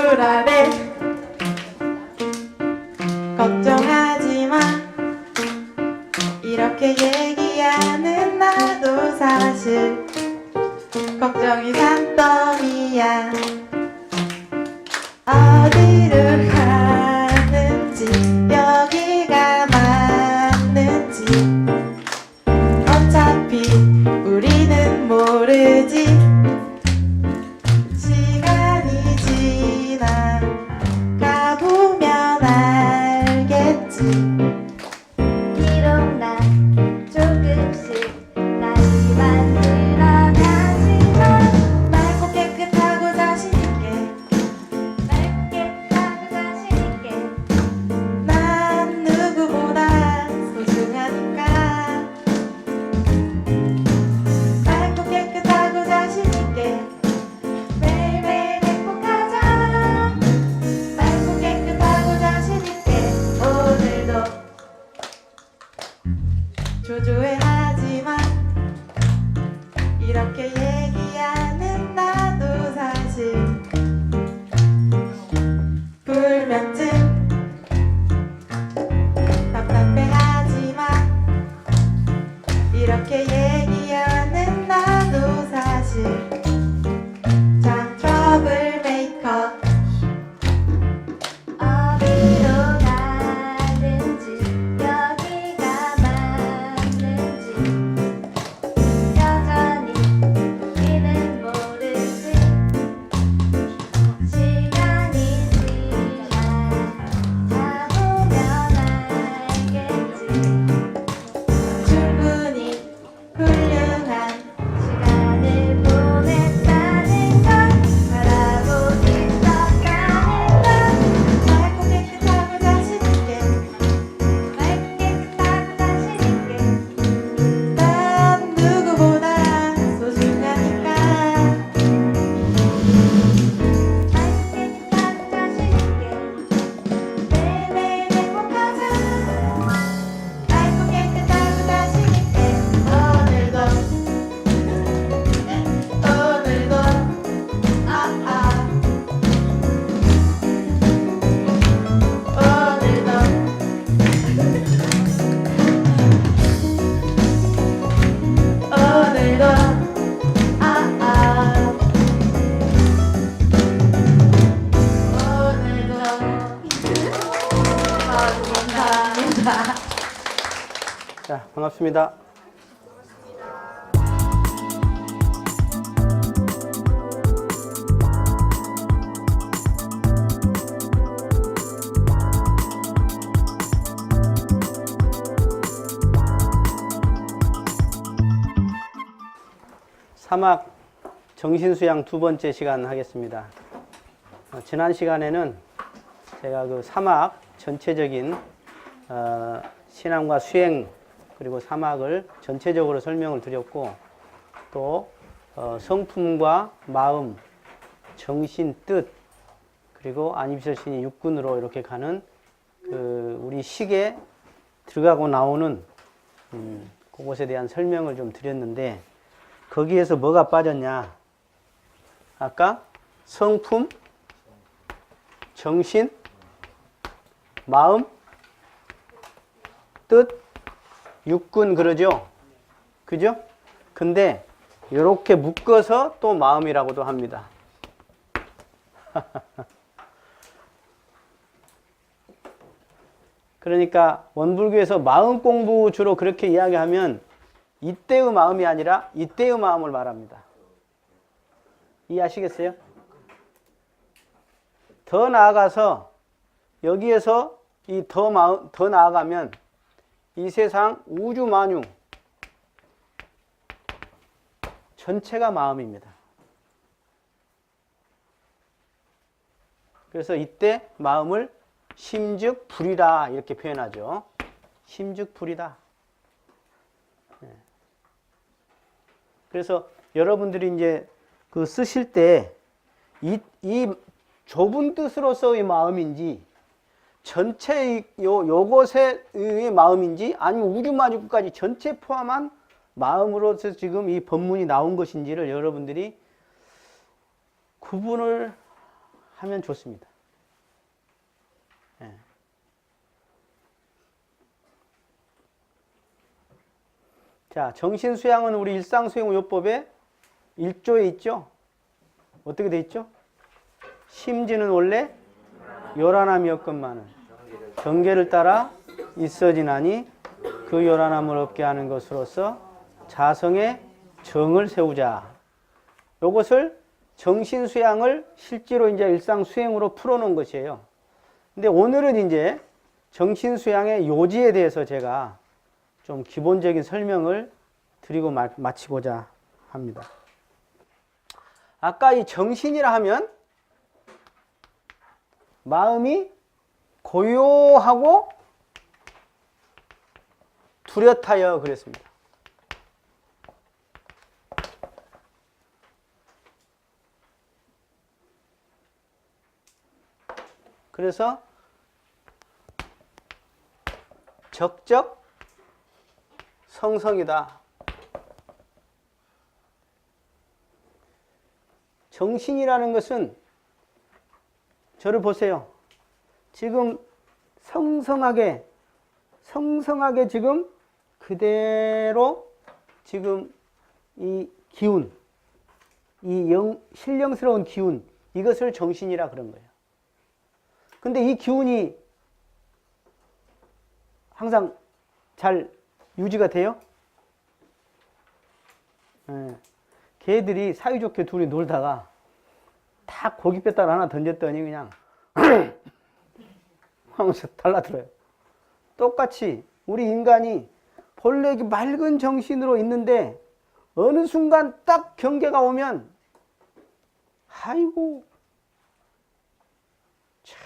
불안해 걱정하지 마 이렇게 얘기하는 나도 사실 걱정이 산더미야 어디로 가는지 여기가 맞는지 어차피 우리는 모르지 시간이 지나 가보면 알겠지 비록 난 조금씩 다시 만들어가지만 맑고 깨끗하고 자신있게 깨끗하고 자신있게 난 누구보다 소중하니까 맑고 깨끗하고 자신있게 매일매일 행복하자 맑고 깨끗하고 자신있게 오늘도 조조해하지만 이렇게 얘기하는 나도 사실 불면증 답답해하지만 이렇게 얘기하는 나도 사실 참 트러블메이커 어디로 가는지 여기가 맞는지 여전히 우리는 모르지 시간이 지나 가보면 알겠지 충분히 훌륭한 시간을 보냈다는 걸 바라보고 있었다는 걸 맑고 깨끗하고 자신있게 맑게 깨끗하고 자신있게 난 누구보다 소중하니까 맑게 깨끗하고 자신있게 매일매일 행복하자 맑고 깨끗하고 자신있게 오늘도 아아 오늘도 아아 오늘도 감사합니다. 자, 반갑습니다. 사막 정신수양 두 번째 시간 하겠습니다. 지난 시간에는 제가 그 사막 전체적인 신앙과 수행 그리고 사막을 전체적으로 설명을 드렸고 또 성품과 마음, 정신, 뜻 그리고 안입설신이 육군으로 이렇게 가는 그 우리 식에 들어가고 나오는 그것에 대한 설명을 좀 드렸는데 거기에서 뭐가 빠졌냐? 아까 성품, 정신, 마음, 뜻, 육군 그러죠? 그죠? 근데 이렇게 묶어서 또 마음이라고도 합니다. 그러니까 원불교에서 마음 공부 주로 그렇게 이야기하면 이때의 마음이 아니라 이때의 마음을 말합니다. 이해하시겠어요? 더 나아가서 여기에서 이 더 나아가면 이 세상 우주 만유 전체가 마음입니다. 그래서 이때 마음을 심즉 불이다 이렇게 표현하죠. 심즉 불이다. 그래서 여러분들이 이제 그 쓰실 때 이 좁은 뜻으로서의 마음인지 전체 요것의 마음인지 아니면 우주만유까지 전체 포함한 마음으로서 지금 이 법문이 나온 것인지를 여러분들이 구분을 하면 좋습니다. 예. 자, 정신수양은 우리 일상수행요법에 1조에 있죠? 어떻게 돼 있죠? 심지는 원래 요란함이었건만은 경계를 따라 있어지나니 그 요란함을 없게 하는 것으로서 자성의 정을 세우자. 요것을 정신수양을 실제로 이제 일상수행으로 풀어놓은 것이에요. 근데 오늘은 이제 정신수양의 요지에 대해서 제가 좀 기본적인 설명을 드리고 마치고자 합니다. 아까 이 정신이라 하면 마음이 고요하고 뚜렷하여 그랬습니다. 그래서 적적 성성이다. 정신이라는 것은 저를 보세요. 지금 성성하게 지금 그대로 지금 이 기운, 이 신령스러운 기운, 이것을 정신이라 그런 거예요. 근데 이 기운이 항상 잘 유지가 돼요? 예. 개들이 사이좋게 둘이 놀다가 다 고기 뼈다를 하나 던졌더니 그냥 하면서 달라들어요. 똑같이 우리 인간이 본래 맑은 정신으로 있는데 어느 순간 딱 경계가 오면 아이고 참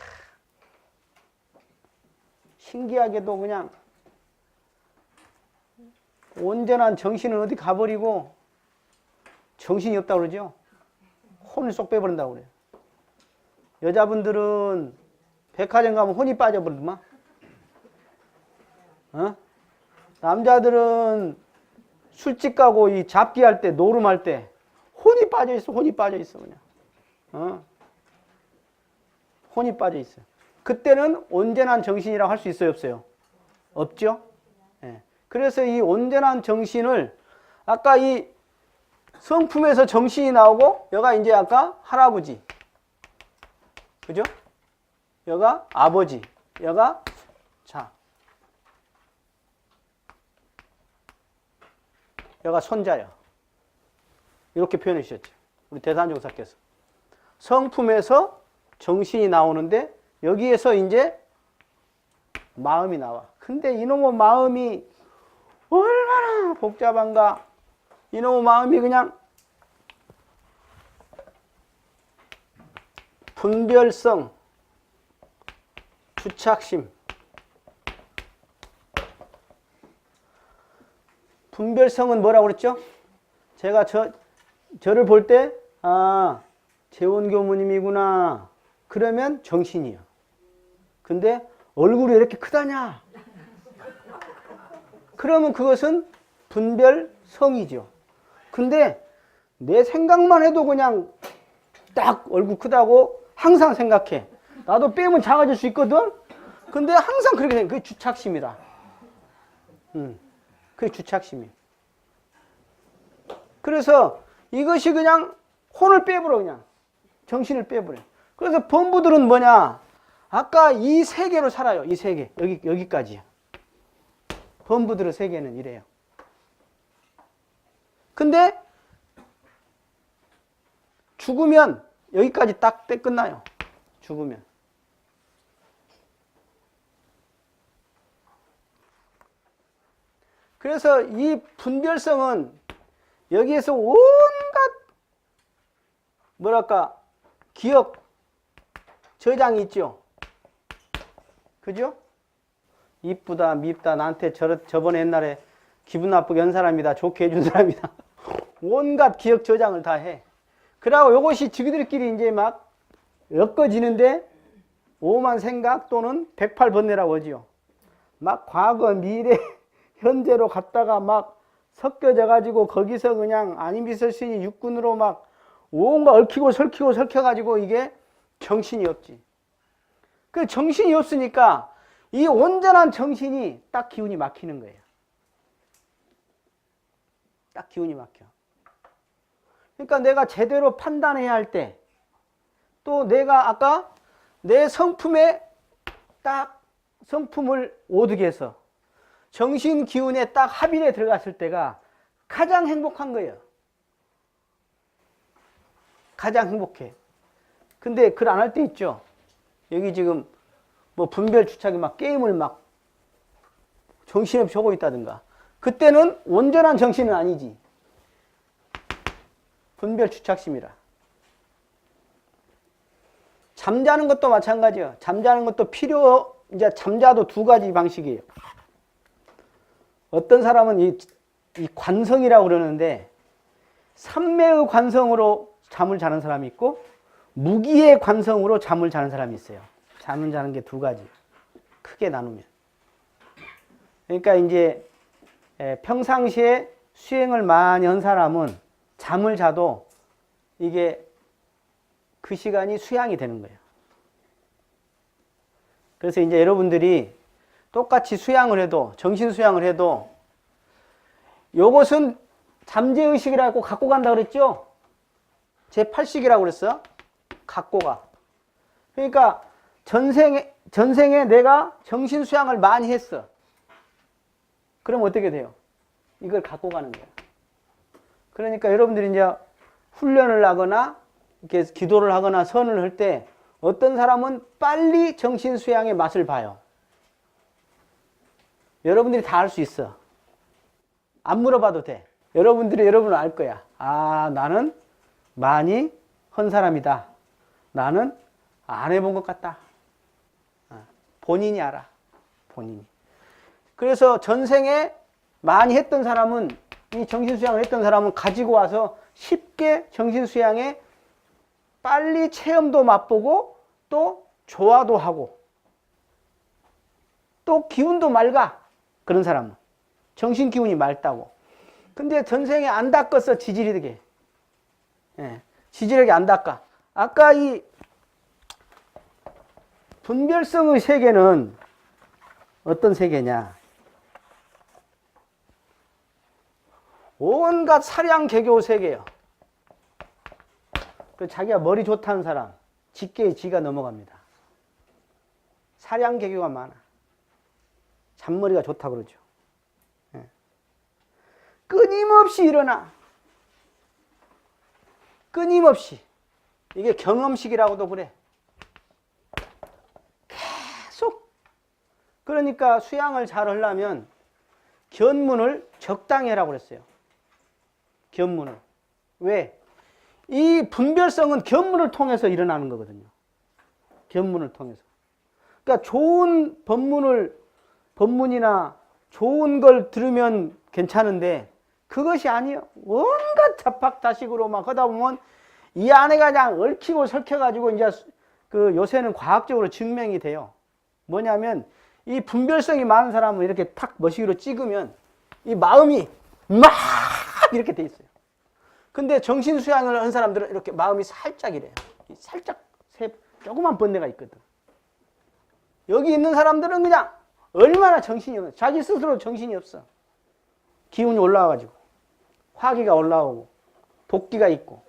신기하게도 그냥 온전한 정신은 어디 가버리고 정신이 없다고 그러죠. 혼을 쏙 빼버린다고 그래요. 여자분들은 백화점 가면 혼이 빠져버리더만. 남자들은 술집 가고 이 잡기할 때, 노름할 때 혼이 빠져있어, 그냥. 혼이 빠져있어요. 그때는 온전한 정신이라고 할 수 있어요, 없어요? 없죠? 예. 그래서 이 온전한 정신을 아까 이 성품에서 정신이 나오고 여가 이제 아까 할아버지, 그죠? 여가 아버지, 여가 자, 여가 손자요. 이렇게 표현해 주셨죠. 우리 대산종사께서 성품에서 정신이 나오는데 여기에서 이제 마음이 나와. 근데 이놈의 마음이 얼마나 복잡한가. 이놈의 마음이 그냥 분별성, 주착심. 분별성은 뭐라고 그랬죠? 제가 저를 볼 때, 아, 재원교무님이구나. 그러면 정신이요. 근데 얼굴이 이렇게 크다냐? 그러면 그것은 분별성이죠. 근데 내 생각만 해도 그냥 딱 얼굴 크다고 항상 생각해. 나도 빼면 작아질 수 있거든? 근데 항상 그렇게 생각해. 그게 주착심이다. 그게 주착심이에요. 그래서 이것이 그냥 혼을 빼버려, 그냥. 정신을 빼버려. 그래서 범부들은 뭐냐? 아까 이 세계로 살아요. 이 세계. 여기까지요. 범부들의 세계는 이래요. 근데 죽으면 여기까지 딱 끝나요. 죽으면. 그래서 이 분별성은 여기에서 온갖 뭐랄까 기억 저장이 있죠. 그죠? 이쁘다 밉다 나한테 저번에 옛날에 기분 나쁘게 한 사람이다 좋게 해준 사람이다 온갖 기억 저장을 다 해. 그러고 이것이 지그들끼리 이제 막 엮어지는데 오만 생각 또는 108번뇌라고 하지요. 막 과거 미래 현재로 갔다가 막 섞여져 가지고 거기서 그냥 아님비설신이 육군으로 막 온갖 얽히고 설키고 설켜가지고 이게 정신이 없지. 그 정신이 없으니까 이 온전한 정신이 딱 기운이 막히는 거예요. 딱 기운이 막혀. 그러니까 내가 제대로 판단해야 할 때, 또 내가 아까 내 성품에 딱 성품을 오득 해서 정신 기운에 딱 합일에 들어갔을 때가 가장 행복한 거예요. 가장 행복해. 근데 그걸 안 할 때 있죠. 여기 지금 뭐 분별 주착이 막 게임을 막 정신없이 하고 있다든가. 그때는 온전한 정신은 아니지. 분별 주착심이라. 잠자는 것도 마찬가지예요. 잠자는 것도 이제 잠자도 두 가지 방식이에요. 어떤 사람은 이 관성이라고 그러는데, 삼매의 관성으로 잠을 자는 사람이 있고, 무기의 관성으로 잠을 자는 사람이 있어요. 잠을 자는 게 두 가지. 크게 나누면. 그러니까 이제 평상시에 수행을 많이 한 사람은 잠을 자도 이게 그 시간이 수양이 되는 거예요. 그래서 이제 여러분들이 똑같이 수양을 해도, 정신 수양을 해도, 요것은 잠재의식이라고 갖고 간다 그랬죠? 제8식이라고 그랬어. 갖고 가. 그러니까 전생에 내가 정신 수양을 많이 했어. 그럼 어떻게 돼요? 이걸 갖고 가는 거예요. 그러니까 여러분들이 이제 훈련을 하거나 이렇게 기도를 하거나 선을 할 때 어떤 사람은 빨리 정신 수양의 맛을 봐요. 여러분들이 다 알 수 있어. 안 물어봐도 돼. 여러분은 알 거야. 아, 나는 많이 한 사람이다. 나는 안 해본 것 같다. 본인이 알아. 본인이. 그래서 전생에 많이 했던 사람은, 이 정신수양을 했던 사람은 가지고 와서 쉽게 정신수양에 빨리 체험도 맛보고 또 조화도 하고 또 기운도 맑아. 그런 사람은. 정신 기운이 맑다고. 근데 전생에 안 닦았어. 지지력에. 지지력이 안 닦아. 아까 이 분별성의 세계는 어떤 세계냐? 온갖 사량 개교 세계예요. 그 자기가 머리 좋다는 사람, 직계에 지가 넘어갑니다. 사량 개교가 많아. 잔머리가 좋다고 그러죠. 끊임없이 일어나. 끊임없이. 이게 경험식이라고도 그래. 계속. 그러니까 수양을 잘 하려면 견문을 적당히 하라고 그랬어요. 견문을. 왜? 이 분별성은 견문을 통해서 일어나는 거거든요. 견문을 통해서. 그러니까 좋은 법문이나 좋은 걸 들으면 괜찮은데 그것이 아니에요. 온갖 자팍자식으로 막 하다 보면 이 안에가 그냥 얽히고 설켜가지고 이제 그 요새는 과학적으로 증명이 돼요. 뭐냐면 이 분별성이 많은 사람은 이렇게 탁 머시기로 찍으면 이 마음이 막 이렇게 돼 있어요. 근데 정신 수양을 한 사람들은 이렇게 마음이 살짝 이래요. 살짝 조그만 번뇌가 있거든. 여기 있는 사람들은 그냥 얼마나 정신이 없어. 자기 스스로 정신이 없어. 기운이 올라와가지고 화기가 올라오고 독기가 있고.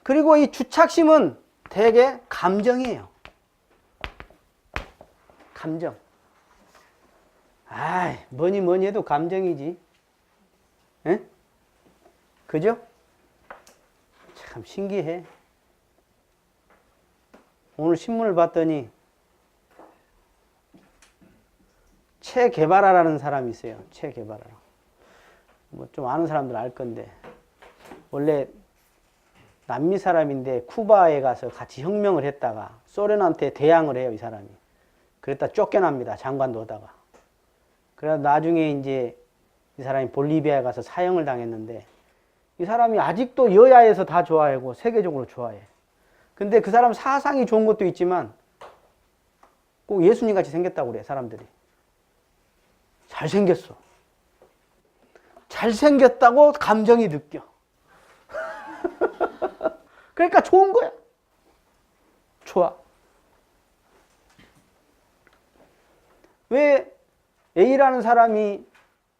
그리고 이 주착심은 대개 감정이에요. 감정. 아이, 뭐니 해도 감정이지. 에? 그죠? 참 신기해. 오늘 신문을 봤더니 체 게바라라는 사람이 있어요. 체 게바라. 뭐 좀 아는 사람들 알 건데, 원래 남미 사람인데 쿠바에 가서 같이 혁명을 했다가 소련한테 대항을 해요, 이 사람이. 그랬다 쫓겨납니다. 장관도 하다가. 그래서 나중에 이제 이 사람이 볼리비아에 가서 사형을 당했는데, 이 사람이 아직도 여야에서 다 좋아하고 세계적으로 좋아해. 근데 그 사람 사상이 좋은 것도 있지만 꼭 예수님 같이 생겼다고 그래, 사람들이. 잘생겼어. 잘생겼다고 감정이 느껴. 그러니까 좋은 거야. 좋아. 왜 A라는 사람이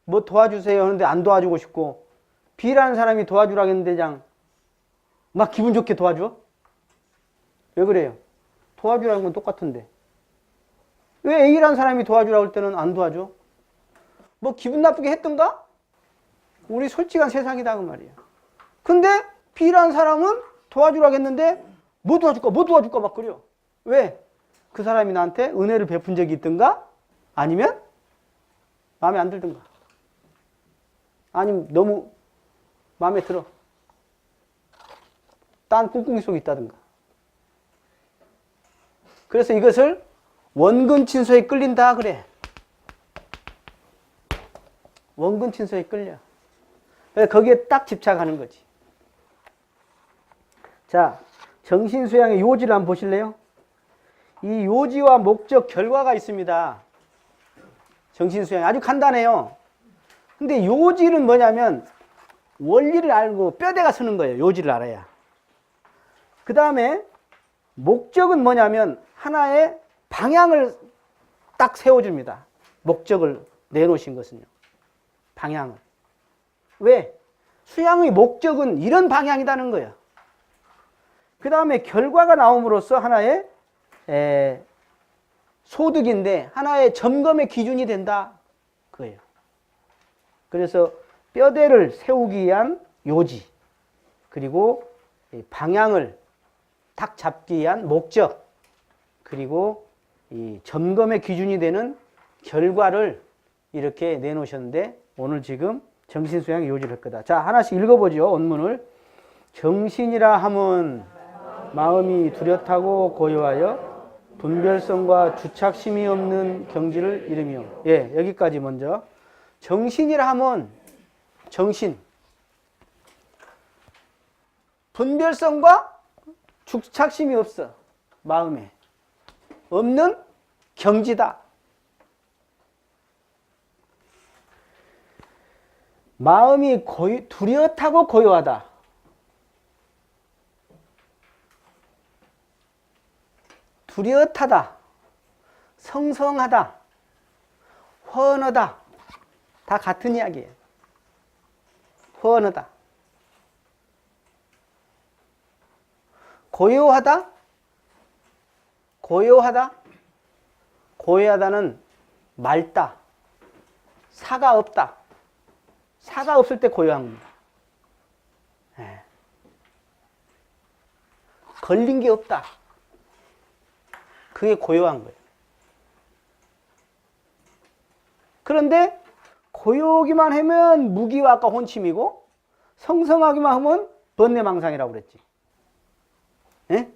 뭐 도와주세요 하는데 안 도와주고 싶고 B라는 사람이 도와주라고 했는데 그냥 막 기분 좋게 도와줘? 왜 그래요? 도와주라는 건 똑같은데 왜 A라는 사람이 도와주라고 할 때는 안 도와줘? 뭐 기분 나쁘게 했던가? 우리 솔직한 세상이다 그 말이야. 근데 B라는 사람은 도와주라고 했는데 뭐 도와줄까 막 그려. 왜? 그 사람이 나한테 은혜를 베푼 적이 있던가? 아니면 마음에 안 들던가? 아니면 너무 마음에 들어. 딴 꿍꿍이 속에 있다든가. 그래서 이것을 원근 친소에 끌린다 그래. 원근 친소에 끌려. 그래서 거기에 딱 집착하는 거지. 자, 정신수양의 요지를 한번 보실래요? 이 요지와 목적, 결과가 있습니다. 정신수양이 아주 간단해요. 근데 요지는 뭐냐면 원리를 알고 뼈대가 서는 거예요. 요지를 알아야. 그 다음에 목적은 뭐냐면 하나의 방향을 딱 세워줍니다. 목적을 내놓으신 것은요. 방향을. 왜? 수양의 목적은 이런 방향이라는 거예요. 그 다음에 결과가 나옴으로써 하나의 소득인데 하나의 점검의 기준이 된다. 그거예요. 그래서 뼈대를 세우기 위한 요지, 그리고 방향을 딱 잡기 위한 목적, 그리고 이 점검의 기준이 되는 결과를 이렇게 내놓으셨는데 오늘 지금 정신수양의 요지를 할 거다. 자, 하나씩 읽어보죠. 원문을. 정신이라 함은 마음이 뚜렷하고 고요하여 분별성과 주착심이 없는 경지를 이르며. 예, 여기까지 먼저. 정신이라 함은 정신. 분별성과 주착심이 없어. 마음에. 없는 경지다. 마음이 뚜렷하고 고요하다. 뚜렷하다. 성성하다. 훤하다. 다 같은 이야기예요. 훤하다. 고요하다. 고요하다. 고요하다는 맑다. 사가 없다. 사가 없을 때 고요한 겁니다. 네. 걸린 게 없다. 그게 고요한 거예요. 그런데 고요하기만 하면 무기와 아까 혼침이고 성성하기만 하면 번뇌망상이라고 그랬지. 네?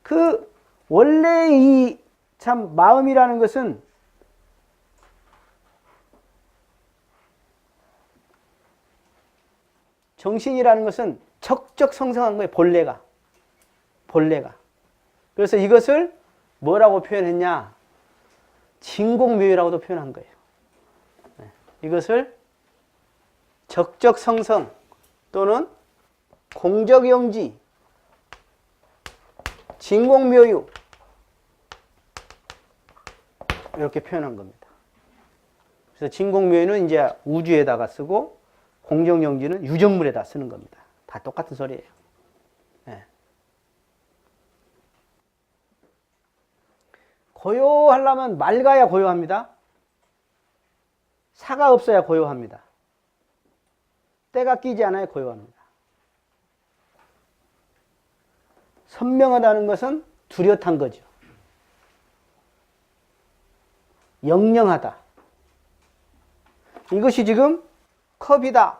그 원래 이 참 마음이라는 것은 정신이라는 것은 적적성성한 거예요. 본래가. 그래서 이것을 뭐라고 표현했냐? 진공묘유라고도 표현한 거예요. 이것을 적적성성 또는 공적영지, 진공묘유 이렇게 표현한 겁니다. 그래서 진공묘유는 이제 우주에다가 쓰고 공적영지는 유적물에다 쓰는 겁니다. 다 똑같은 소리예요. 네. 고요하려면 맑아야 고요합니다. 사가 없어야 고요합니다. 때가 끼지 않아야 고요합니다. 선명하다는 것은 뚜렷한 거죠. 영영하다. 이것이 지금 컵이다.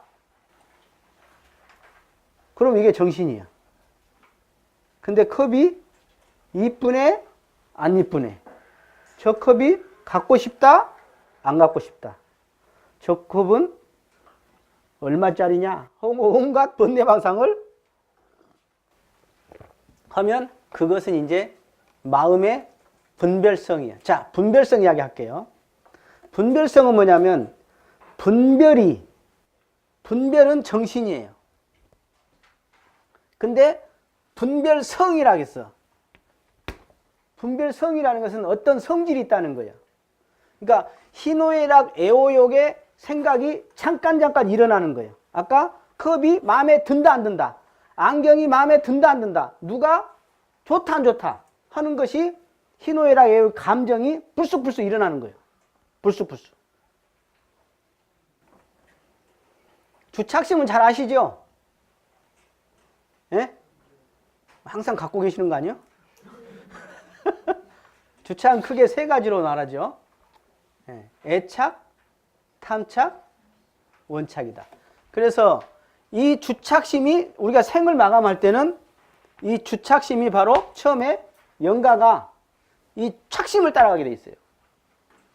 그럼 이게 정신이야. 근데 컵이 이쁘네? 안 이쁘네? 저 컵이 갖고 싶다? 안 갖고 싶다? 저 컵은 얼마짜리냐? 온갖 번뇌망상을 하면 그것은 이제 마음의 분별성이야. 자, 분별성 이야기 할게요. 분별성은 뭐냐면 분별은 정신이에요. 근데 분별성이라고 했어. 분별성이라는 것은 어떤 성질이 있다는 거예요. 그러니까 희노애락 애호욕의 생각이 잠깐 일어나는 거예요. 아까 컵이 마음에 든다 안 든다, 안경이 마음에 든다 안 든다, 누가 좋다 안 좋다 하는 것이 희노애락 애호욕 감정이 불쑥불쑥 일어나는 거예요. 불쑥불쑥. 주착심은 잘 아시죠? 예? 항상 갖고 계시는 거 아니에요? 주착은 크게 세 가지로 나눠죠. 예. 애착, 탐착, 원착이다. 그래서 이 주착심이 우리가 생을 마감할 때는 이 주착심이 바로 처음에 영가가 이 착심을 따라가게 돼 있어요.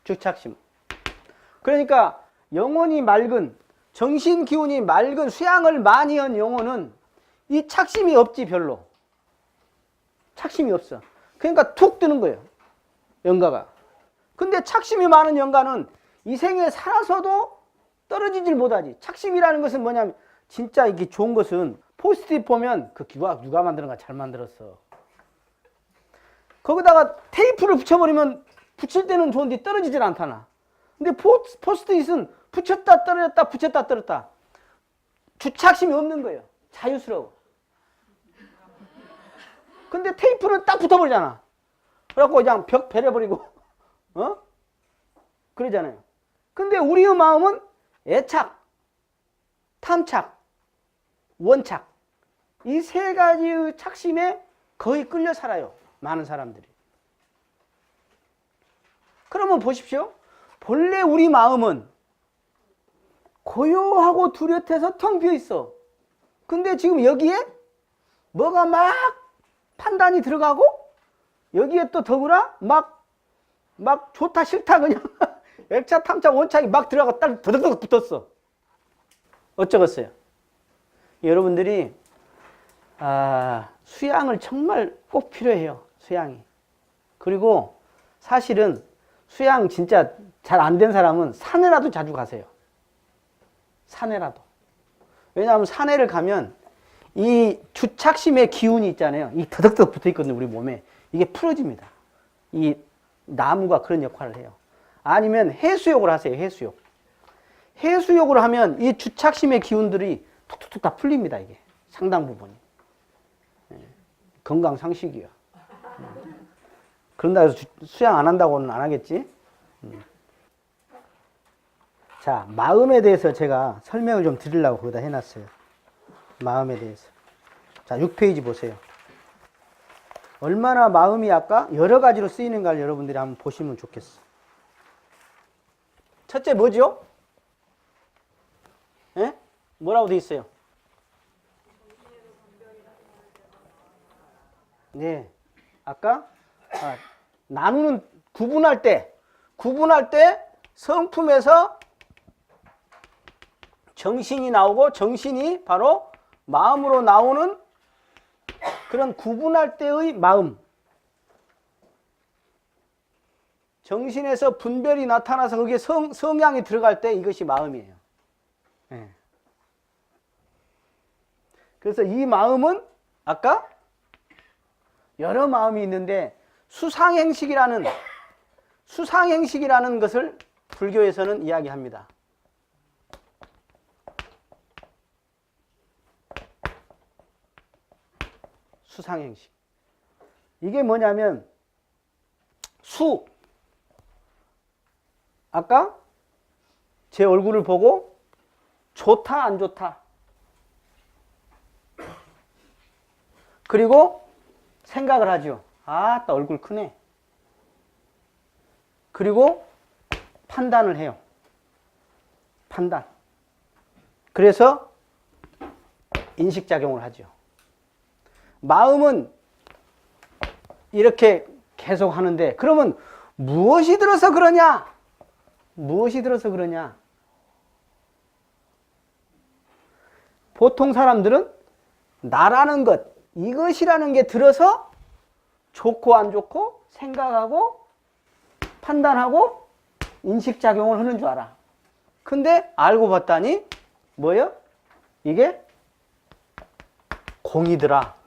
주착심. 그러니까 영혼이 맑은, 정신 기운이 맑은 수양을 많이 한 영혼은 이 착심이 없지 별로. 착심이 없어. 그러니까 툭 뜨는 거예요. 영가가. 근데 착심이 많은 영가는 이 생에 살아서도 떨어지질 못하지. 착심이라는 것은 뭐냐면 진짜 이게 좋은 것은 포스트잇 보면 그 누가 만드는가 잘 만들었어. 거기다가 테이프를 붙여버리면 붙일 때는 좋은데 떨어지질 않잖아. 근데 포스트잇은 붙였다 떨어졌다 붙였다 떨었다. 주착심이 없는 거예요. 자유스러워. 근데 테이프는 딱 붙어버리잖아. 그래갖고 그냥 벽 베려버리고 그러잖아요. 근데 우리의 마음은 애착, 탐착, 원착 이 세 가지의 착심에 거의 끌려 살아요. 많은 사람들이. 그러면 보십시오. 본래 우리 마음은 고요하고 뚜렷해서 텅 비어 있어. 근데 지금 여기에 뭐가 막 판단이 들어가고 여기에 또 더구나 막 좋다 싫다 그냥 액착, 탐착, 원착이 막 들어가고 딱 더덕더덕 붙었어. 어쩌겠어요? 여러분들이 수양을 정말 꼭 필요해요. 수양이. 그리고 사실은 수양 진짜 잘 안 된 사람은 산에라도 자주 가세요. 산에라도. 왜냐하면 산에를 가면 이 주착심의 기운이 있잖아요. 이 더덕더덕 붙어 있거든요. 우리 몸에. 이게 풀어집니다. 이 나무가 그런 역할을 해요. 아니면 해수욕을 하세요. 해수욕. 해수욕을 하면 이 주착심의 기운들이 툭툭툭 다 풀립니다. 이게 상당 부분이. 건강상식이야. 그런다 해서 수양 안 한다고는 안 하겠지. 자, 마음에 대해서 제가 설명을 좀 드리려고 거기다 해놨어요. 마음에 대해서. 자, 6페이지 보세요. 얼마나 마음이 아까 여러 가지로 쓰이는가를 여러분들이 한번 보시면 좋겠어. 첫째 뭐죠? 예? 뭐라고 돼 있어요? 네. 아까 나누는 구분할 때 성품에서 정신이 나오고 정신이 바로 마음으로 나오는 그런 구분할 때의 마음. 정신에서 분별이 나타나서 거기에 성향이 들어갈 때 이것이 마음이에요. 네. 그래서 이 마음은 아까 여러 마음이 있는데 수상행식이라는 것을 불교에서는 이야기합니다. 수상행식. 이게 뭐냐면 아까 제 얼굴을 보고 좋다 안 좋다. 그리고 생각을 하죠. 아따 얼굴 크네. 그리고 판단을 해요. 판단. 그래서 인식작용을 하죠. 마음은 이렇게 계속 하는데 그러면 무엇이 들어서 그러냐? 무엇이 들어서 그러냐? 보통 사람들은 나라는 것, 이것이라는 게 들어서 좋고 안 좋고 생각하고 판단하고 인식작용을 하는 줄 알아. 근데 알고 봤더니 뭐예요? 이게 공이더라.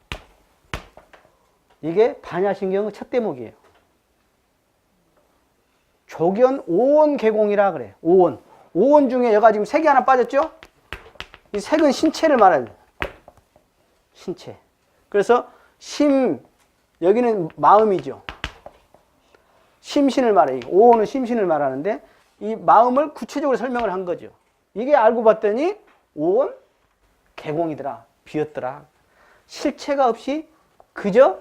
이게 반야신경의 첫 대목이에요. 조견 5원 개공이라 그래. 5원. 5원 중에 여가 지금 색이 하나 빠졌죠? 이 색은 신체를 말하는 신체. 그래서 여기는 마음이죠. 심신을 말해요. 5원은 심신을 말하는데 이 마음을 구체적으로 설명을 한 거죠. 이게 알고 봤더니 5원 개공이더라. 비었더라. 실체가 없이 그저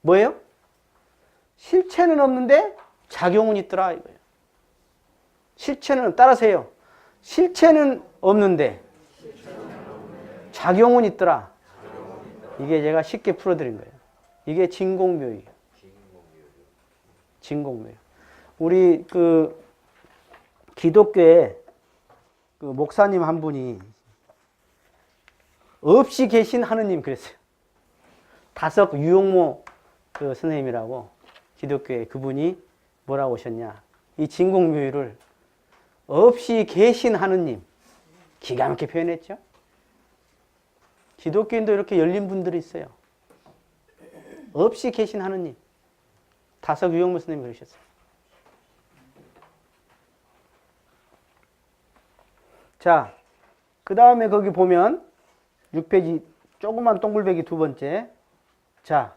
뭐예요? 실체는 없는데 작용은 있더라 이거예요. 실체는 따라서요. 실체는 없는데 작용은 있더라. 이게 제가 쉽게 풀어드린 거예요. 이게 진공묘예요. 진공묘. 우리 그 기독교에 그 목사님 한 분이 없이 계신 하느님 그랬어요. 다석 유용모 그 선생님이라고 기독교에 그분이 뭐라고 하셨냐. 이 진공묘유를 없이 계신 하느님 기가 막히게 표현했죠. 기독교인도 이렇게 열린 분들이 있어요. 없이 계신 하느님. 다석 유용모 선생님이 그러셨어요. 자, 그 다음에 거기 보면 6페이지 조그만 동글배기 두 번째. 자,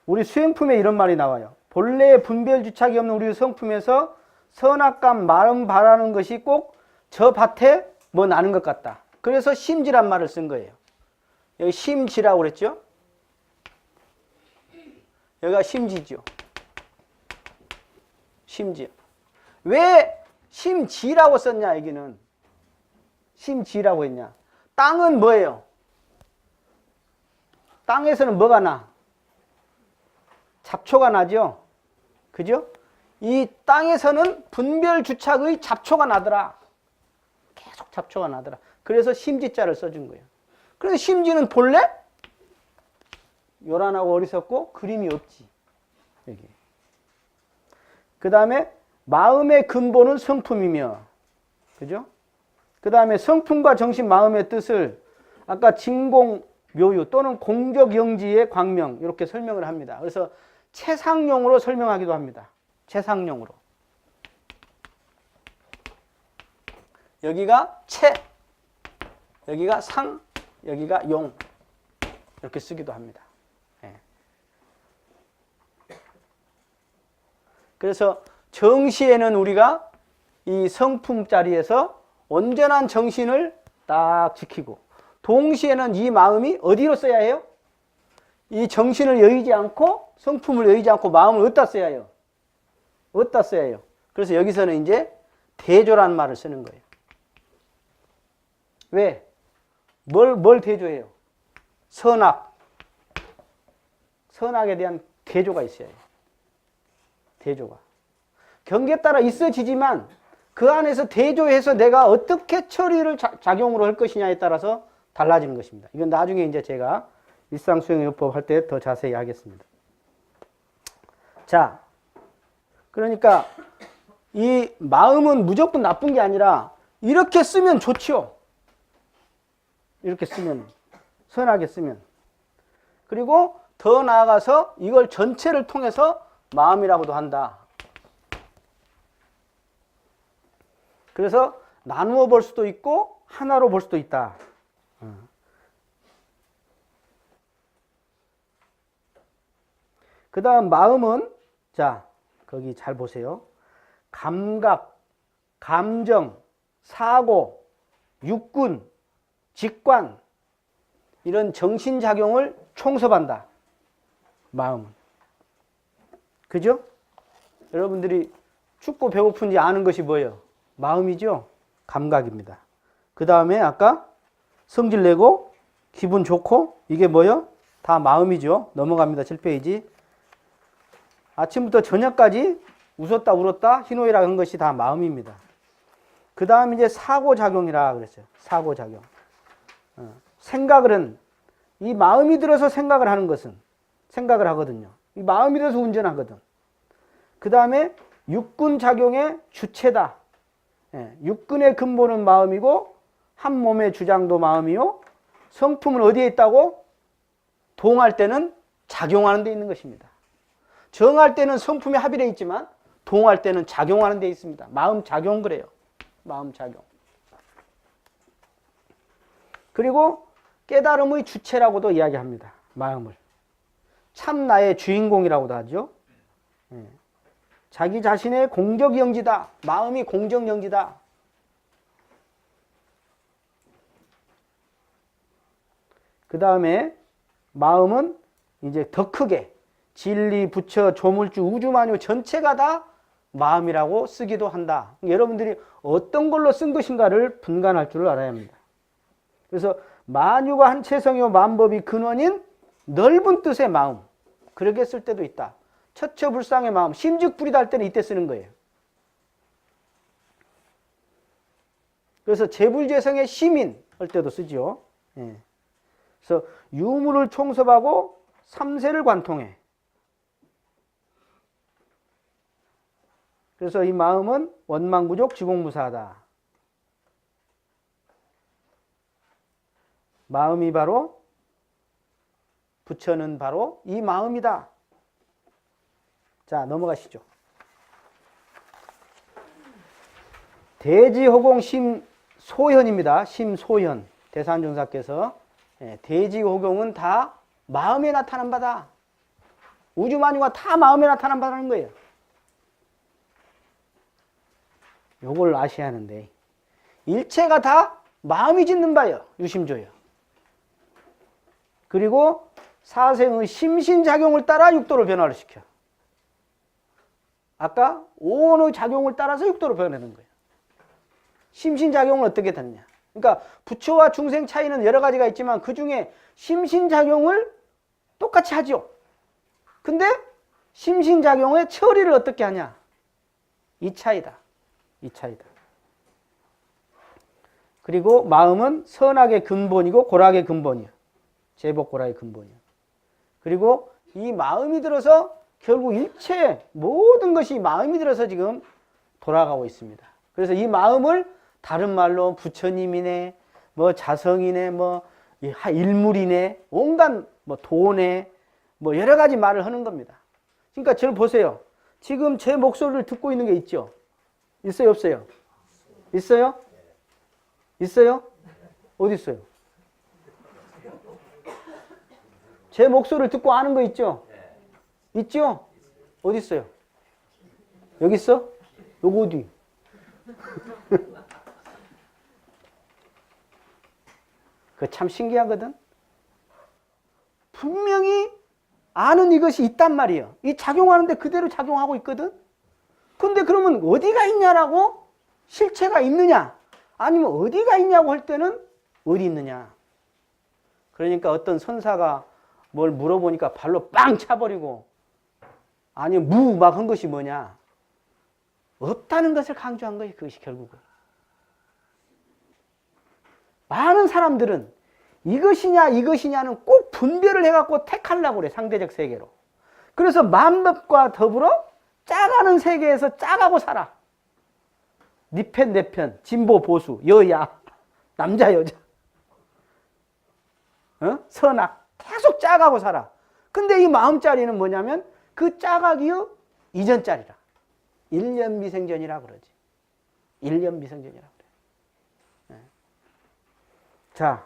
우리 수행품에 이런 말이 나와요. 본래 분별 주착이 없는 우리 성품에서 선악감 마음 바라는 것이 꼭 저 밭에 뭐 나는 것 같다. 그래서 심지란 말을 쓴 거예요. 여기 심지라고 그랬죠? 여기가 심지죠. 심지. 왜 심지라고 썼냐, 여기는. 심지라고 했냐. 땅은 뭐예요? 땅에서는 뭐가 나? 잡초가 나죠? 그죠? 이 땅에서는 분별 주착의 잡초가 나더라. 계속 잡초가 나더라. 그래서 심지자를 써준 거예요. 그래서 심지는 본래 요란하고 어리석고 그림이 없지. 여기. 그 다음에 마음의 근본은 성품이며, 그죠? 그 다음에 성품과 정신, 마음의 뜻을 아까 진공묘유 또는 공적영지의 광명 이렇게 설명을 합니다. 그래서 채상용으로 설명하기도 합니다. 채상용으로. 여기가 채, 여기가 상, 여기가 용 이렇게 쓰기도 합니다. 예. 그래서 정시에는 우리가 이 성품 자리에서 온전한 정신을 딱 지키고, 동시에는 이 마음이 어디로 써야 해요? 이 정신을 여의지 않고 성품을 여의지 않고 마음을 어디다 써야 해요? 어디다 써야 해요? 그래서 여기서는 이제 대조라는 말을 쓰는 거예요. 왜? 뭘 대조해요? 선악. 선악에 대한 대조가 있어야 해요. 대조가. 경계에 따라 있어지지만 그 안에서 대조해서 내가 어떻게 처리를 작용으로 할 것이냐에 따라서 달라지는 것입니다. 이건 나중에 이제 제가 일상수행요법 할 때 더 자세히 하겠습니다. 자, 그러니까 이 마음은 무조건 나쁜 게 아니라 이렇게 쓰면 좋죠. 이렇게 쓰면, 선하게 쓰면. 그리고 더 나아가서 이걸 전체를 통해서 마음이라고도 한다. 그래서 나누어 볼 수도 있고 하나로 볼 수도 있다. 그 다음 마음은, 자, 거기 잘 보세요. 감각, 감정, 사고, 육군, 직관, 이런 정신작용을 총섭한다. 마음은. 그죠? 여러분들이 춥고 배고픈지 아는 것이 뭐예요? 마음이죠? 감각입니다. 그 다음에 아까 성질 내고 기분 좋고 이게 뭐예요? 다 마음이죠. 넘어갑니다. 7페이지. 아침부터 저녁까지 웃었다 울었다 희노애락 한 것이 다 마음입니다. 그 다음 이제 사고작용이라 그랬어요. 사고작용. 생각은 이 마음이 들어서 생각을 하는 것은 생각을 하거든요. 이 마음이 들어서 운전하거든. 그 다음에 육군작용의 주체다. 육군의 근본은 마음이고 한 몸의 주장도 마음이요. 성품은 어디에 있다고? 동할 때는 작용하는 데 있는 것입니다. 정할 때는 성품이 합의되어 있지만 동할 때는 작용하는 데 있습니다. 마음 작용 그래요. 마음 작용. 그리고 깨달음의 주체라고도 이야기합니다. 마음을. 참 나의 주인공이라고도 하죠. 자기 자신의 공적영지다. 마음이 공적영지다. 그 다음에 마음은 이제 더 크게 진리, 부처, 조물주, 우주만유 전체가 다 마음이라고 쓰기도 한다. 여러분들이 어떤 걸로 쓴 것인가를 분간할 줄 알아야 합니다. 그래서 만유가 한체성이요 만법이 근원인 넓은 뜻의 마음, 그렇게 쓸 때도 있다. 처처불상의 마음, 심즉불이다 할 때는 이때 쓰는 거예요. 그래서 재불재성의 시민 할 때도 쓰죠. 예. 그래서 유물을 총섭하고 삼세를 관통해. 그래서 이 마음은 원망부족 지공무사하다. 마음이 바로, 부처는 바로 이 마음이다. 자, 넘어가시죠. 대지호공 심소현입니다. 심소현. 대산종사께서 대지호공은 다 마음에 나타난 바다. 우주만유가 다 마음에 나타난 바라는 거예요. 요걸 아셔야 하는데, 일체가 다 마음이 짓는 바예요. 유심조예요. 그리고 사생의 심신작용을 따라 육도를 변화를 시켜. 아까 오온의 작용을 따라서 육도로 변하는 거예요. 심신작용을 어떻게 듣냐. 그러니까 부처와 중생 차이는 여러 가지가 있지만 그 중에 심신작용을 똑같이 하죠. 근데 심신작용의 처리를 어떻게 하냐. 이 차이다. 이 차이다. 그리고 마음은 선악의 근본이고 고락의 근본이야. 제복고락의 근본이야. 그리고 이 마음이 들어서 결국 일체 모든 것이 마음이 들어서 지금 돌아가고 있습니다. 그래서 이 마음을 다른 말로 부처님이네, 뭐 자성이네, 뭐 일물이네, 온갖 뭐 돈에 뭐 여러 가지 말을 하는 겁니다. 그러니까 저를 보세요. 지금 제 목소리를 듣고 있는 게 있죠? 있어요, 없어요? 있어요? 있어요? 어디 있어요? 제 목소리를 듣고 아는 거 있죠? 있죠? 어디 있어요? 여기 있어? 요거 어디? 그 참 신기하거든? 분명히 아는 이것이 있단 말이에요. 이 작용하는데 그대로 작용하고 있거든? 근데 그러면 어디가 있냐라고? 실체가 있느냐? 아니면 어디가 있냐고 할 때는 어디 있느냐? 그러니까 어떤 선사가 뭘 물어보니까 발로 빵 차버리고, 아니면 무 막 한 것이 뭐냐? 없다는 것을 강조한 것이 그것이 결국은. 많은 사람들은 이것이냐 이것이냐는 꼭 분별을 해갖고 택하려고 그래. 상대적 세계로. 그래서 만법과 더불어 짜가는 세계에서 짜가고 살아. 네 편, 내 편, 진보, 보수, 여야, 남자, 여자, 선악 계속 짜가고 살아. 근데 이 마음짜리는 뭐냐면 그 짜가기의 이전짜리라. 일념미생전이라 그러지. 일념미생전이라 그래. 자,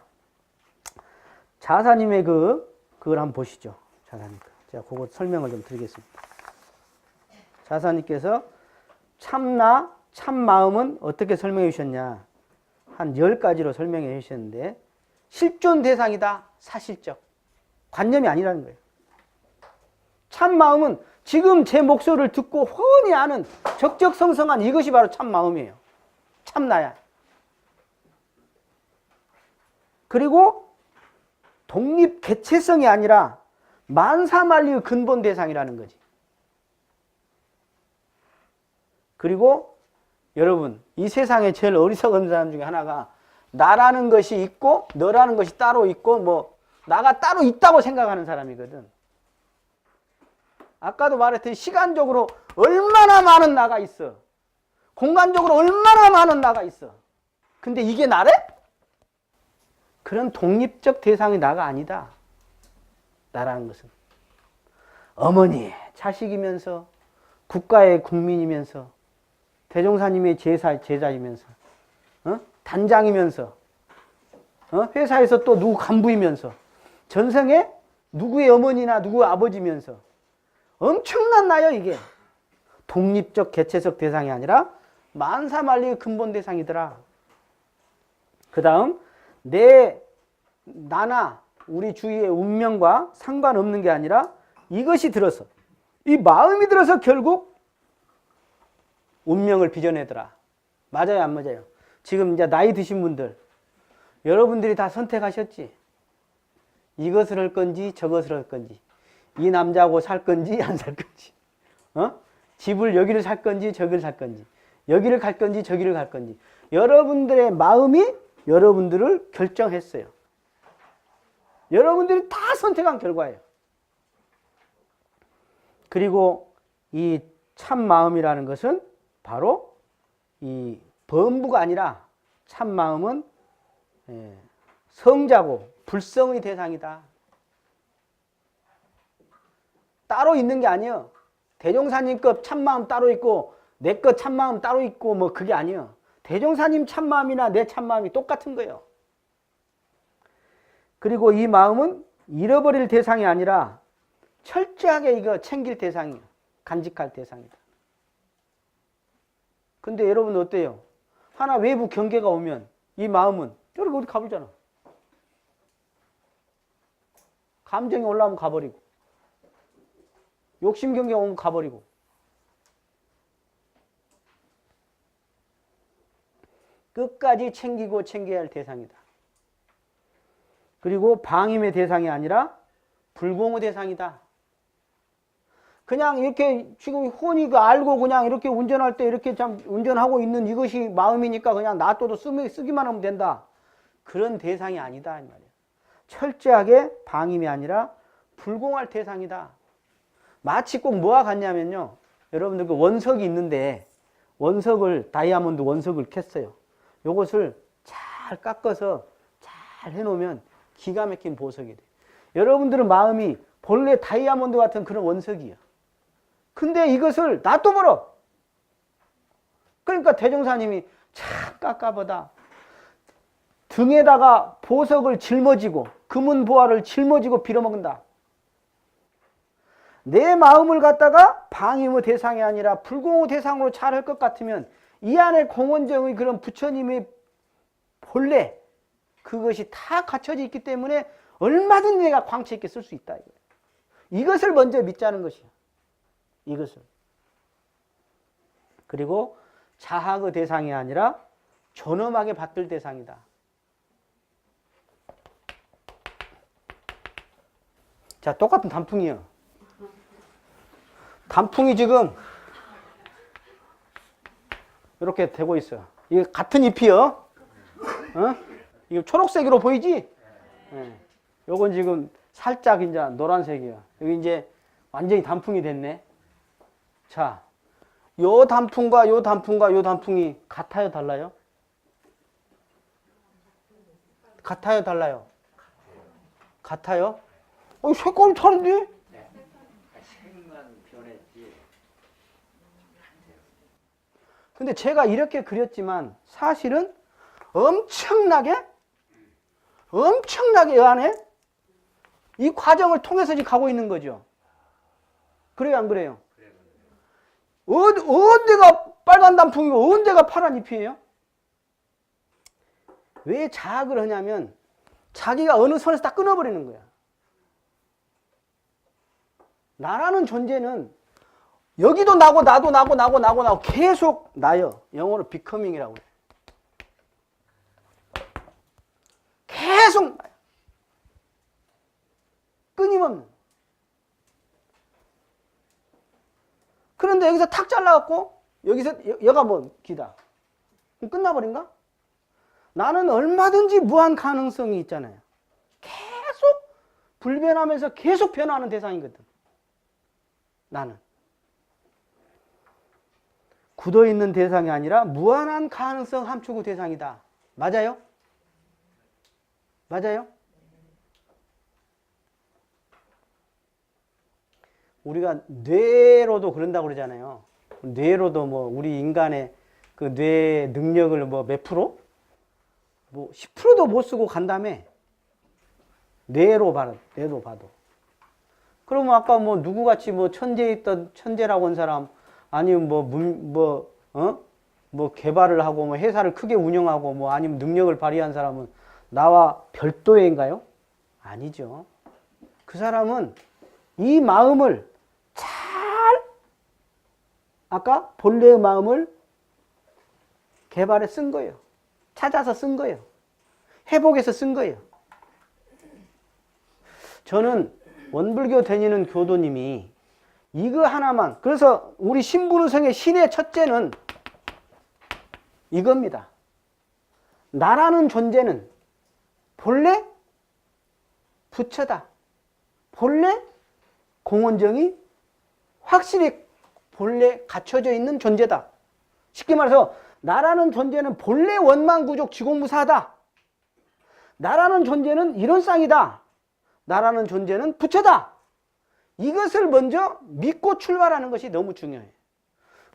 자사님의 그걸 한번 보시죠. 자사님. 제가 그거 설명을 좀 드리겠습니다. 자사님께서 참나, 참마음은 어떻게 설명해 주셨냐. 한 10가지로 설명해 주셨는데, 실존 대상이다. 사실적. 관념이 아니라는 거예요. 참마음은 지금 제 목소리를 듣고 훤히 아는 적적성성한 이것이 바로 참마음이에요. 참나야. 그리고 독립 개체성이 아니라 만사만리의 근본 대상이라는 거지. 그리고 여러분, 이 세상에 제일 어리석은 사람 중에 하나가 나라는 것이 있고 너라는 것이 따로 있고 뭐 나가 따로 있다고 생각하는 사람이거든. 아까도 말했듯이 시간적으로 얼마나 많은 나가 있어. 공간적으로 얼마나 많은 나가 있어. 근데 이게 나래? 그런 독립적 대상이 나가 아니다. 나라는 것은 어머니 자식이면서 국가의 국민이면서 대종사님의 제자이면서 단장이면서 회사에서 또 누구 간부이면서 전생에 누구의 어머니나 누구 아버지면서 엄청난 나요. 이게 독립적 개체적 대상이 아니라 만사만리의 근본 대상이더라. 그 다음 나나 우리 주위의 운명과 상관없는 게 아니라 이것이 들어서 이 마음이 들어서 결국 운명을 빚어내더라. 맞아요, 안 맞아요? 지금 이제 나이 드신 분들 여러분들이 다 선택하셨지. 이것을 할 건지 저것을 할 건지, 이 남자하고 살 건지 안 살 건지, 집을 여기를 살 건지 저기를 살 건지, 여기를 갈 건지 저기를 갈 건지. 여러분들의 마음이 여러분들을 결정했어요. 여러분들이 다 선택한 결과예요. 그리고 이 참 마음이라는 것은 바로 이 범부가 아니라 참 마음은 성자고 불성의 대상이다. 따로 있는 게 아니에요. 대종사님급 참마음 따로 있고 내 것 참마음 따로 있고 뭐 그게 아니에요. 대종사님 참마음이나 내 참마음이 똑같은 거예요. 그리고 이 마음은 잃어버릴 대상이 아니라 철저하게 이거 챙길 대상이에요. 간직할 대상이다. 근데 여러분 어때요? 하나 외부 경계가 오면 이 마음은 여기 어디 가버리잖아. 감정이 올라오면 가버리고, 욕심 경계가 오면 가버리고. 끝까지 챙기고 챙겨야 할 대상이다. 그리고 방임의 대상이 아니라 불공의 대상이다. 그냥 이렇게 지금 혼이 알고 그냥 이렇게 운전할 때 이렇게 참 운전하고 있는 이것이 마음이니까 그냥 놔둬도 쓰기만 하면 된다. 그런 대상이 아니다 이 말이에요. 철저하게 방임이 아니라 불공할 대상이다. 마치 꼭 뭐와 같냐면요. 여러분들 그 원석이 있는데 원석을 다이아몬드 원석을 캤어요. 요것을 잘 깎아서 잘 해놓으면 기가 막힌 보석이 돼. 여러분들은 마음이 본래 다이아몬드 같은 그런 원석이에요. 근데 이것을 놔둬버려. 그러니까 대종사님이 참 깎아보다 등에다가 보석을 짊어지고 금은 보화를 짊어지고 빌어먹는다. 내 마음을 갖다가 방임의 대상이 아니라 불공의 대상으로 잘 할 것 같으면 이 안에 공원정의 그런 부처님의 본래 그것이 다 갖춰져 있기 때문에 얼마든지 내가 광채 있게 쓸 수 있다. 이것을 먼저 믿자는 것이야. 이것을. 그리고 자학의 대상이 아니라 존엄하게 받들 대상이다. 자, 똑같은 단풍이에요. 단풍이 지금 이렇게 되고 있어요. 이게 같은 잎이요. 이거 초록색으로 보이지? 요건 지금 살짝 이제 노란색이에요. 여기 이제 완전히 단풍이 됐네. 자, 요 단풍과 요 단풍과 요 단풍이 같아요, 달라요? 같아요, 달라요? 같아요? 색깔이 다른데? 색만 변했지. 근데 제가 이렇게 그렸지만 사실은 엄청나게 이 안에 이 과정을 통해서 지금 가고 있는 거죠. 그래요, 안 그래요? 언제가 빨간 단풍이고 언제가 파란 잎이에요? 왜 자학을 하냐면 자기가 어느 선에서 딱 끊어버리는 거야. 나라는 존재는 여기도 나고 나도 나고 계속 나요. 영어로 becoming이라고 해요. 계속 나요. 끊임없는. 그런데 여기서 탁 잘라갖고 여기서 여가 뭐 기다. 끝나버린가? 나는 얼마든지 무한 가능성이 있잖아요. 계속 불변하면서 계속 변화하는 대상이거든. 나는. 굳어있는 대상이 아니라 무한한 가능성 함축의 대상이다. 맞아요? 맞아요? 우리가 뇌로도 그런다고 그러잖아요. 뇌로도 뭐 우리 인간의 그 뇌 능력을 뭐 몇 프로? 뭐 10%도 못 쓰고 간다며. 뇌로 봐도. 그러면 아까 뭐 누구같이 뭐 천재에 있던 천재라고 한 사람, 아니면 뭐 개발을 하고 뭐 회사를 크게 운영하고 뭐 아니면 능력을 발휘한 사람은 나와 별도인가요? 아니죠. 그 사람은 이 마음을 아까 본래의 마음을 개발해 쓴 거예요. 찾아서 쓴 거예요. 회복해서 쓴 거예요. 저는 원불교 다니는 교도님이 이거 하나만, 그래서 우리 신분의성의 신의 첫째는 이겁니다. 나라는 존재는 본래 부처다. 본래 공원정이 확실히 본래 갖춰져 있는 존재다. 쉽게 말해서 나라는 존재는 본래 원만구족 지공무사하다. 나라는 존재는 이론상이다. 나라는 존재는 부처다. 이것을 먼저 믿고 출발하는 것이 너무 중요해요.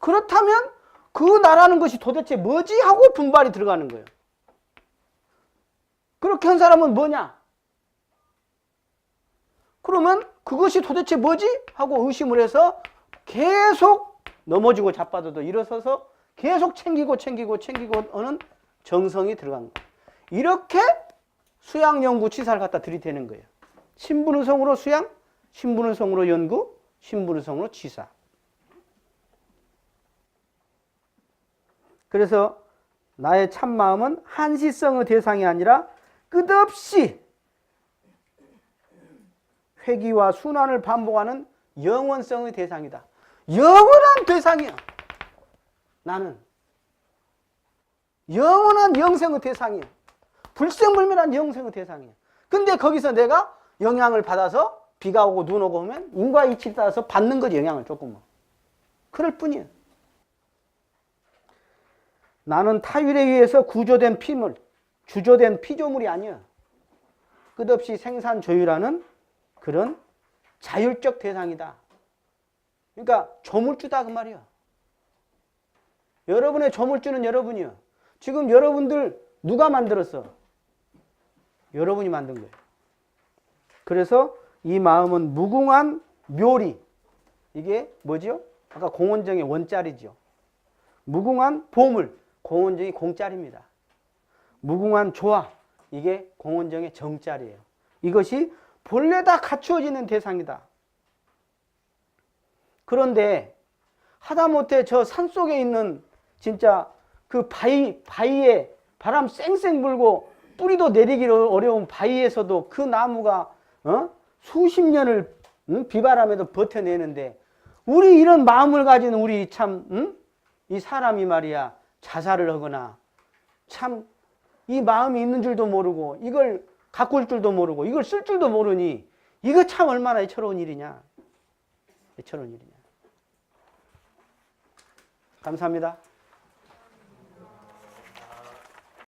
그렇다면 그 나라는 것이 도대체 뭐지? 하고 분발이 들어가는 거예요. 그렇게 한 사람은 뭐냐? 그러면 그것이 도대체 뭐지? 하고 의심을 해서 계속 넘어지고 자빠져도 일어서서 계속 챙기고 하는 정성이 들어간 거예요. 이렇게 수양연구 치사를 갖다 들이대는 거예요. 신분의성으로 수양, 신분의성으로 연구, 신분의성으로 치사. 그래서 나의 참마음은 한시성의 대상이 아니라 끝없이 회귀와 순환을 반복하는 영원성의 대상이다. 영원한 대상이야. 나는 영원한 영생의 대상이야. 불생불멸한 영생의 대상이야. 근데 거기서 내가 영향을 받아서 비가 오고 눈 오고 하면 인과이치에 따라서 받는 거지, 영향을 조금만. 그럴 뿐이야. 나는 타율에 의해서 구조된 피물, 주조된 피조물이 아니야. 끝없이 생산조율하는 그런 자율적 대상이다. 그러니까 조물주다 그 말이야. 여러분의 조물주는 여러분이야. 지금 여러분들 누가 만들었어? 여러분이 만든 거예요. 그래서 이 마음은 무궁한 묘리. 이게 뭐지요? 아까 공원정의 원자리죠. 무궁한 보물. 공원정이 공자리입니다. 무궁한 조화. 이게 공원정의 정자리예요. 이것이 본래 다 갖추어지는 대상이다. 그런데 하다못해 저 산속에 있는 진짜 그 바위에 바람 쌩쌩 불고 뿌리도 내리기 어려운 바위에서도 그 나무가 수십 년을 비바람에도 버텨내는데, 우리 이런 마음을 가진 우리 참 이 사람이 말이야 자살을 하거나 참 이 마음이 있는 줄도 모르고 이걸 가꿀 줄도 모르고 이걸 쓸 줄도 모르니 이거 참 얼마나 애처로운 일이냐. 애처로운 일이냐. 감사합니다.